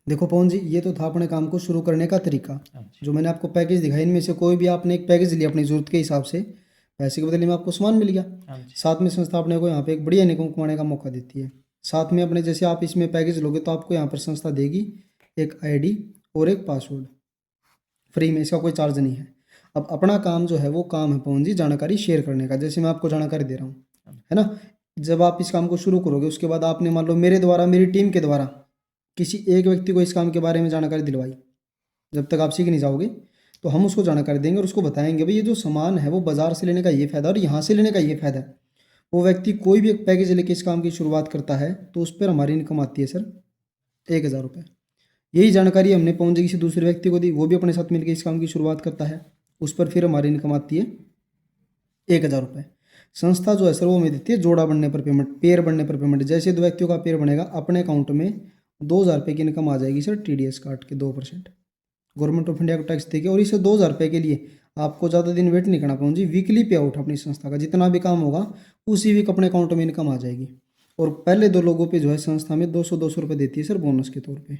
देखो पवन जी, ये तो था अपने काम को शुरू करने का तरीका। अच्छा। जो मैंने आपको पैकेज दिखाया, इनमें से कोई भी आपने एक पैकेज लिया अपनी ज़रूरत के हिसाब से, पैसे के बदले में आपको सामान मिल गया। हाँ जी। साथ में संस्था अपने को यहाँ पे एक बढ़िया इनकम कमाने का मौका देती है। साथ में अपने जैसे आप इसमें पैकेज लोगे तो आपको यहाँ पर संस्था देगी एक आईडी और एक पासवर्ड, फ्री में, इसका कोई चार्ज नहीं है। अब अपना काम जो है वो काम है पवन जी जानकारी शेयर करने का, जैसे मैं आपको जानकारी दे रहा हूँ, है ना। जब आप इस काम को शुरू करोगे उसके बाद आपने मान लो मेरे द्वारा, मेरी टीम के द्वारा किसी एक व्यक्ति को इस काम के बारे में जानकारी दिलवाई, जब तक आप सीख नहीं जाओगे तो हम उसको जानकारी देंगे और उसको बताएंगे भाई ये जो सामान है वो बाजार से लेने का ये फ़ायदा और यहाँ से लेने का ये फ़ायदा है। वो व्यक्ति कोई भी एक पैकेज लेके इस काम की शुरुआत करता है तो उस पर हमारी इनकम आती है सर 1,000 रुपये। यही जानकारी हमने पवन जी किसी दूसरे व्यक्ति को दी, वो भी अपने साथ मिलकर इस काम की शुरुआत करता है, उस पर फिर हमारी इनकम आती है 1,000 रुपये। संस्था जो है सर वो हमें देती है जोड़ा बनने पर पेमेंट, पेयर बनने पर पेमेंट। जैसे दो व्यक्तियों का पेयर बनेगा अपने अकाउंट में 2,000 रुपये की इनकम आ जाएगी सर, TDS काट के 2%, गवर्नमेंट ऑफ इंडिया को टैक्स देके। और इसे 2,000 रुपये के लिए आपको ज़्यादा दिन वेट नहीं करना पड़ेगा जी, वीकली पे आउट अपनी संस्था का जितना भी काम होगा उसी वीक अपने अकाउंट में इनकम आ जाएगी। और पहले 2 लोगों पे जो है संस्था में 200-200 रुपये देती है सर बोनस के तौर पे।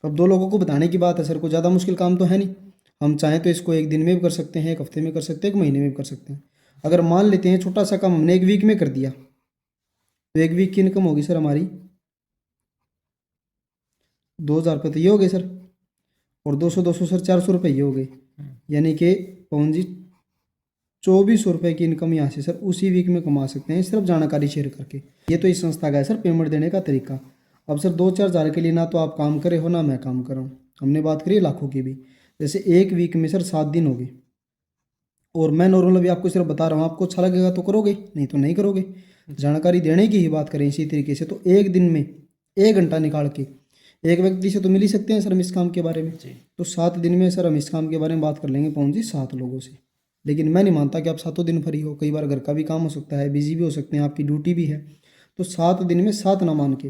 अब 2 लोगों को बताने की बात है सर, कोई ज़्यादा मुश्किल काम तो है नहीं। हम चाहें तो इसको एक दिन में भी कर सकते हैं, एक हफ्ते में कर सकते हैं, एक महीने में भी कर सकते हैं। अगर मान लेते हैं छोटा सा काम हमने एक वीक में कर दिया तो एक वीक की इनकम होगी सर हमारी 2,000 रुपये, तो ये हो गए सर। और 200-200 सर 400 रुपये ये हो गए। यानी कि पवन जी 2,400 रुपये की इनकम यहाँ से सर उसी वीक में कमा सकते हैं सिर्फ जानकारी शेयर करके। ये तो इस संस्था का है सर पेमेंट देने का तरीका। अब सर 2-4 हज़ार के लिए ना तो आप काम करे हो ना मैं काम कर रहा हूँ, हमने बात करी लाखों की भी। जैसे एक वीक में सर 7 दिन हो गए और मैं नॉर्मल अभी आपको सिर्फ बता रहा हूँ, आपको अच्छा लगेगा तो करोगे, नहीं तो नहीं करोगे। जानकारी देने की ही बात करें इसी तरीके से तो एक दिन में 1 घंटा निकाल के एक व्यक्ति से तो मिल ही सकते हैं सर हम इस काम के बारे में। तो 7 दिन में सर हम इस काम के बारे में बात कर लेंगे पवन जी 7 लोगों से। लेकिन मैं नहीं मानता कि आप 7 दिन फ्री हो, कई बार घर का भी काम हो सकता है, बिजी भी हो सकते हैं, आपकी ड्यूटी भी है। तो 7 दिन में 7 ना मान के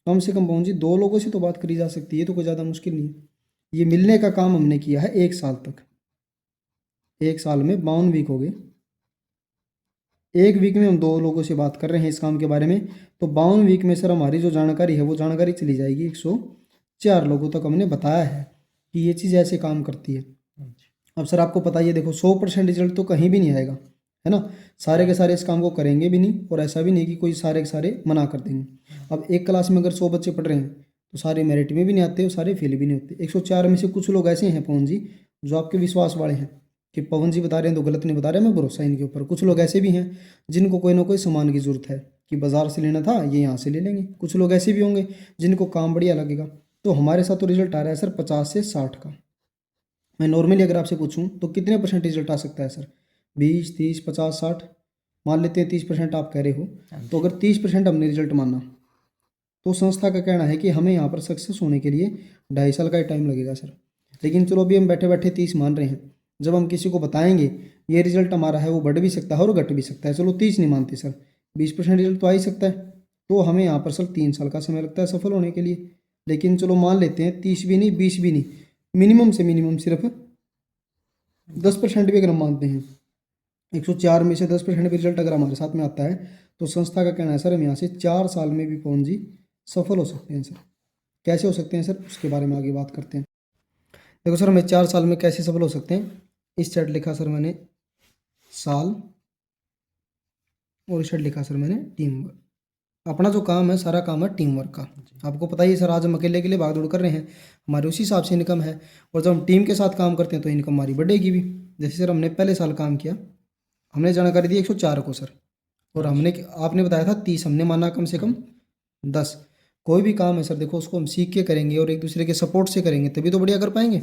कम से कम पवन जी 2 लोगों से तो बात करी जा सकती है, तो कोई ज़्यादा मुश्किल नहीं है। ये मिलने का काम हमने किया है 1 साल तक, 1 साल में 52 वीक हो गए। एक वीक में हम 2 लोगों से बात कर रहे हैं इस काम के बारे में, तो 52 वीक में सर हमारी जो जानकारी है वो जानकारी चली जाएगी 104 लोगों तक। हमने बताया है कि ये चीज़ ऐसे काम करती है। अब सर आपको पता ही है, देखो 100% रिजल्ट तो कहीं भी नहीं आएगा, है ना। सारे के सारे इस काम को करेंगे भी नहीं और ऐसा भी नहीं कि कोई सारे के सारे मना कर देंगे। अब एक क्लास में अगर 100 बच्चे पढ़ रहे हैं तो सारे मेरिट में भी नहीं आते और सारे फेल भी नहीं होते। 104 में से कुछ लोग ऐसे हैं पवन जी जो आपके विश्वास वाले हैं कि पवन जी बता रहे हैं तो गलत नहीं बता रहे, मैं भरोसा इनके ऊपर। कुछ लोग ऐसे भी हैं जिनको कोई ना कोई सामान की ज़रूरत है कि बाज़ार से लेना था ये यहाँ से ले लेंगे। कुछ लोग ऐसे भी होंगे जिनको काम बढ़िया लगेगा। तो हमारे साथ तो रिजल्ट आ रहा है सर 50 से 60 का। मैं नॉर्मली अगर आपसे पूछूं तो कितने % रिजल्ट आ सकता है सर? 20, 30, 50, 60, मान लेते हैं 30% आप कह रहे हो। तो अगर 30% हमने रिजल्ट माना तो संस्था का कहना है कि हमें यहाँ पर सक्सेस होने के लिए 2.5 साल का ही टाइम लगेगा सर। लेकिन चलो अभी हम बैठे बैठे 30 मान रहे हैं, जब हम किसी को बताएंगे ये रिजल्ट हमारा है वो बढ़ भी सकता है और घट भी सकता है। चलो 30 नहीं मानते सर, 20% रिजल्ट तो आ ही सकता है। तो हमें यहाँ पर सर 3 साल का समय लगता है सफल होने के लिए। लेकिन चलो मान लेते हैं 30 भी नहीं, 20 भी नहीं, मिनिमम से मिनिमम सिर्फ 10% भी अगर हम मानते हैं, 104 में से 10% भी रिजल्ट अगर हमारे साथ में आता है तो संस्था का कहना है सर हम यहाँ से 4 साल में भी पवन जी सफल हो सकते हैं सर। कैसे हो सकते हैं सर उसके बारे में आगे बात करते हैं। देखो सर हमें 4 साल में कैसे सफल हो सकते हैं, इस साइड लिखा सर मैंने साल और इस साइड लिखा सर मैंने टीम वर्क। अपना जो काम है सारा काम है टीम वर्क का। आपको पता ही है सर आज हम अकेले के लिए भाग दौड़ कर रहे हैं, हमारे उसी हिसाब से इनकम है। और जब हम टीम के साथ काम करते हैं तो इनकम हमारी बढ़ेगी भी। जैसे सर हमने पहले साल काम किया, हमने जानकारी दी 104 को सर, और हमने आपने बताया था 30, हमने माना कम से कम 10। कोई भी काम है सर देखो उसको हम सीख के करेंगे और एक दूसरे के सपोर्ट से करेंगे तभी तो बढ़िया कर पाएंगे।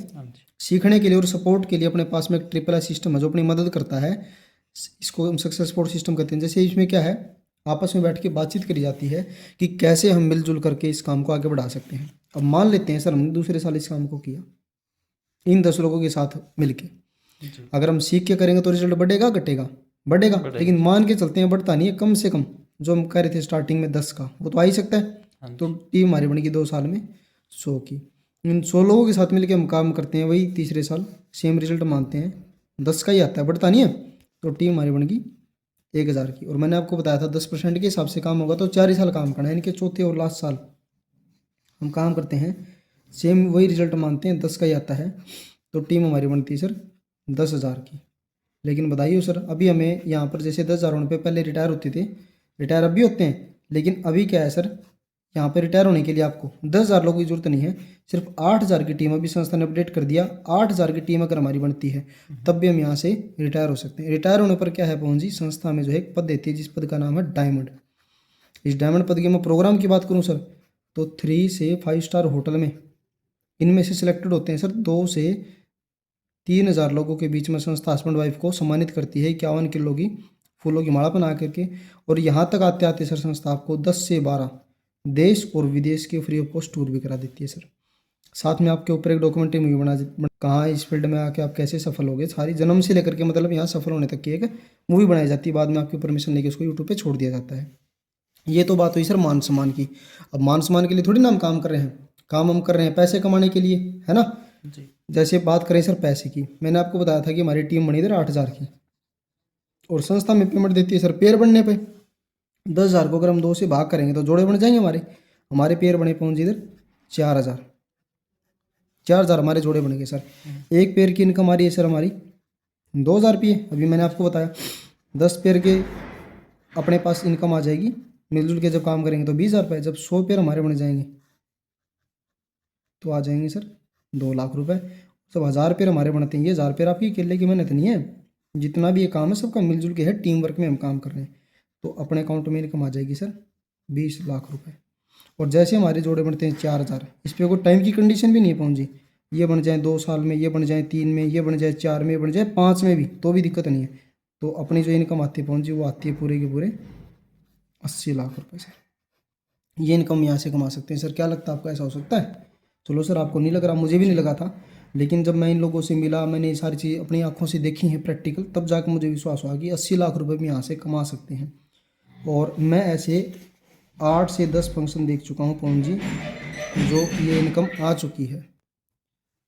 सीखने के लिए और सपोर्ट के लिए अपने पास में एक ट्रिपल सिस्टम है जो अपनी मदद करता है, इसको हम सक्सेस सपोर्ट सिस्टम कहते हैं। जैसे इसमें क्या है, आपस में बैठ के बातचीत करी जाती है कि कैसे हम मिलजुल करके इस काम को आगे बढ़ा सकते हैं। अब मान लेते हैं सर हमने दूसरे साल इस काम को किया इन 10 लोगों के साथ मिलके, अगर हम सीख के करेंगे तो रिजल्ट बढ़ेगा घटेगा? बढ़ेगा। लेकिन मान के चलते हैं बढ़ता नहीं है, कम से कम जो हम कह रहे थे स्टार्टिंग में 10 का वो तो आ ही सकता है। तो टीम हमारी बनेगी 2 साल में 100 की। इन 100 लोगों के साथ मिलकर हम काम करते हैं, वही तीसरे साल सेम रिजल्ट मानते हैं 10 का ही आता है, बढ़ता नहीं है। तो टीम हमारी बनेगी 1,000 की। और मैंने आपको बताया था 10% के हिसाब से काम होगा तो 4 ही साल काम करना है, यानी कि चौथे और लास्ट साल हम काम करते हैं, सेम वही रिजल्ट मानते हैं, 10 का ही आता है, तो टीम हमारी बनती है सर 10,000 की। लेकिन बताइए सर, अभी हमें यहाँ पर जैसे 10,000 होने पे पहले रिटायर होते थे, रिटायर अब भी होते हैं, लेकिन अभी क्या है सर, यहाँ पे रिटायर होने के लिए आपको 10,000 लोगों की जरूरत नहीं है, सिर्फ 8,000 की टीम अभी संस्था ने अपडेट कर दिया। 8,000 की टीम अगर हमारी बनती है तब भी हम यहाँ से रिटायर हो सकते हैं। रिटायर होने पर क्या है पवन जी, संस्था में जो है एक पद देती है जिस पद का नाम है डायमंड। इस डायमंड पद के मैं प्रोग्राम की बात करूँ सर, तो 3 से 5 स्टार होटल में इनमें से सिलेक्टेड होते हैं सर 2 से 3,000 लोगों के बीच में संस्था हस्बैंड वाइफ को सम्मानित करती है 51 किलो की फूलों की माला बना करके। और यहाँ तक आते आते सर संस्था आपको 10 से 12 देश और विदेश के फ्री ऑफ कॉस्ट टूर भी करा देती है सर। साथ में आपके ऊपर एक डॉक्यूमेंट्री मूवी कहाँ इस फील्ड में आके आप कैसे सफल हो गए, सारी जन्म से लेकर के मतलब यहाँ सफल होने तक की एक मूवी बनाई जाती है। बाद में आपकी परमिशन लेके उसको यूट्यूब पे छोड़ दिया जाता है। ये तो बात हुई सर मान सम्मान की। अब मान सम्मान के लिए थोड़ी ना हम काम कर रहे हैं, काम हम कर रहे हैं पैसे कमाने के लिए, है ना जी। जैसे बात करें सर पैसे की, मैंने आपको बताया था कि हमारी टीम बनी इधर 8,000 की, और संस्था में पेमेंट देती है सर पेयर बनने पे। 10,000 को अगर हम 2 से भाग करेंगे तो जोड़े बन जाएंगे हमारे। हमारे पेयर बने पहुंचे इधर 4,000, 4,000 हमारे जोड़े बन गए सर। एक पेयर की इनकम आ रही है सर हमारी 2,000 रुपये। अभी मैंने आपको बताया 10 पेयर के अपने पास इनकम आ जाएगी, मिलजुल के जब काम करेंगे तो 20,000 रुपये। जब 100 पेयर हमारे बन जाएंगे तो आ जाएंगे सर 2 लाख रुपए। सब 1,000 पेयर हमारे बनते हैं, ये 1,000 पेयर आपकी अकेले की मेहनत नहीं है, जितना भी ये काम है सबका मिलजुल के है, टीम वर्क में हम काम कर रहे हैं। तो अपने अकाउंट में इनकम आ जाएगी सर 20 लाख रुपए। और जैसे हमारे जोड़े बनते हैं 4,000, इस पर कोई टाइम की कंडीशन भी नहीं है पहुंची, ये बन जाए 2 साल में, ये बन जाए 3 में, ये बन जाए 4 में, बन जाए 5 में भी, तो भी दिक्कत नहीं है। तो अपनी जो इनकम आती है पहुंची वो आती है पूरे के पूरे 80 लाख रुपये सर। ये इनकम यहाँ से कमा सकते हैं सर। क्या लगता है आपको ऐसा हो सकता है? चलो सर आपको नहीं लग रहा, मुझे भी नहीं लगा था, लेकिन जब मैं इन लोगों से मिला, मैंने ये सारी चीज़ अपनी आंखों से देखी हैं प्रैक्टिकल, तब जाकर मुझे विश्वास हुआ कि 80 लाख रुपए भी यहाँ से कमा सकते हैं। और मैं ऐसे 8 से 10 फंक्शन देख चुका हूँ पवन जी, जो ये इनकम आ चुकी है।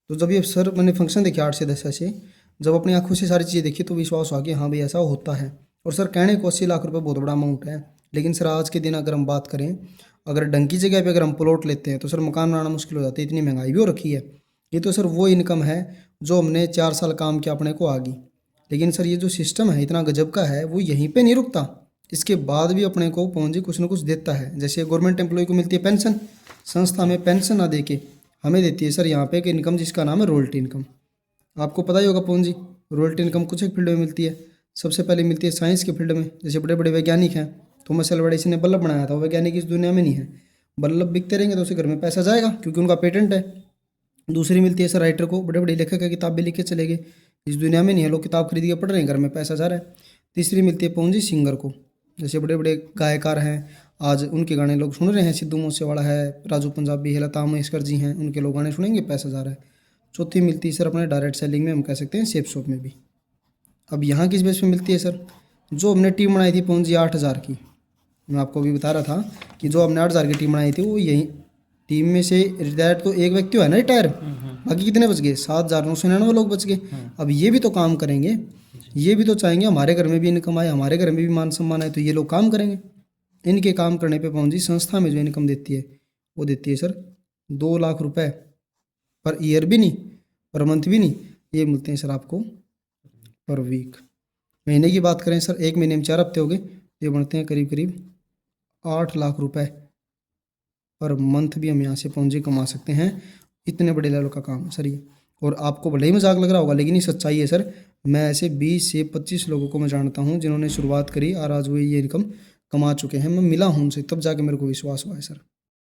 तो जब ये सर मैंने फंक्शन देखे 8 से 10 ऐसे, जब अपनी आंखों से सारी चीज़ें देखी तो विश्वास हुआ कि हाँ भाई ऐसा होता है। और सर कहने को 80 लाख रुपये बहुत बड़ा अमाउंट है, लेकिन सर आज के दिन अगर हम बात करें, अगर डंकी जगह पे अगर हम प्लॉट लेते हैं तो सर मकान बनाना मुश्किल हो जाता है, इतनी महंगाई भी हो रखी है। ये तो सर वो इनकम है जो हमने 4 साल काम किया अपने को आ गई। लेकिन सर ये जो सिस्टम है इतना गजब का है, वो यहीं पे नहीं रुकता, इसके बाद भी अपने को पहुंचे कुछ ना कुछ देता है। जैसे गवर्नमेंट एम्प्लॉय को मिलती है पेंशन, संस्था में पेंशन ना दे के हमें देती है सर यहाँ पे एक इनकम जिसका नाम है रॉयल्टी इनकम। आपको पता ही होगा पवन जी, रॉयल्टी इनकम कुछ एक फील्ड में मिलती है। सबसे पहले मिलती है साइंस के फील्ड में, जैसे बड़े बड़े वैज्ञानिक हैं, थॉमस अल्वा एडिसन ने बल्ब बनाया था, वो वैज्ञानिक इस दुनिया में नहीं है। बल्ब बिकते रहेंगे तो उसे घर में पैसा जाएगा क्योंकि उनका पेटेंट है। दूसरी मिलती है सर राइटर को, बड़े बड़े लेखक है किताबें लिख के चले गए, इस दुनिया में नहीं है, लोग किताब खरीद के पढ़ रहे हैं, घर में पैसा जा रहा है। तीसरी मिलती है पवन जी सिंगर को, जैसे बड़े बड़े गायकार हैं, आज उनके गाने लोग सुन रहे हैं, सिद्धू मूसेवाला है, राजू पंजाबी है, लता मंगेशकर जी हैं, उनके लोग गाने सुनेंगे, पैसा जा रहा है। चौथी मिलती है सर अपने डायरेक्ट सेलिंग में, हम कह सकते हैं सेफ शॉप में भी। अब यहाँ किस बेस पे मिलती है सर? जो हमने टीम बनाई थी पवन जी 8,000 की, मैं आपको अभी बता रहा था कि जो हमने 8,000 की टीम बनाई थी, वो यही टीम में से रिटायर तो एक व्यक्ति हुआ है ना रिटायर, बाकी कितने बच गए? 7,999 लोग बच गए। अब ये भी तो काम करेंगे, ये भी तो चाहेंगे हमारे घर में भी इनकम आए, हमारे घर में भी मान सम्मान आए, तो ये लोग काम करेंगे। इनके काम करने पे पवन जी संस्था में जो इनकम देती है वो देती है सर 2 लाख रुपए पर ईयर भी नहीं, पर मंथ भी नहीं, ये मिलते हैं सर आपको पर वीक। महीने की बात करें सर, एक महीने में 4 हफ्ते हो गए, ये बनते हैं करीब करीब 8 लाख रुपए पर मंथ भी हम यहाँ से पूंजी कमा सकते हैं। इतने बड़े लेवल का काम है सर ये। और आपको भले ही मजाक लग रहा होगा, लेकिन ये सच्चाई है सर। मैं ऐसे 20 से 25 लोगों को मैं जानता हूँ जिन्होंने शुरुआत करी और आज वो ये इनकम कमा चुके हैं। मैं मिला हूँ उनसे, तब जाके मेरे को विश्वास हुआ है सर।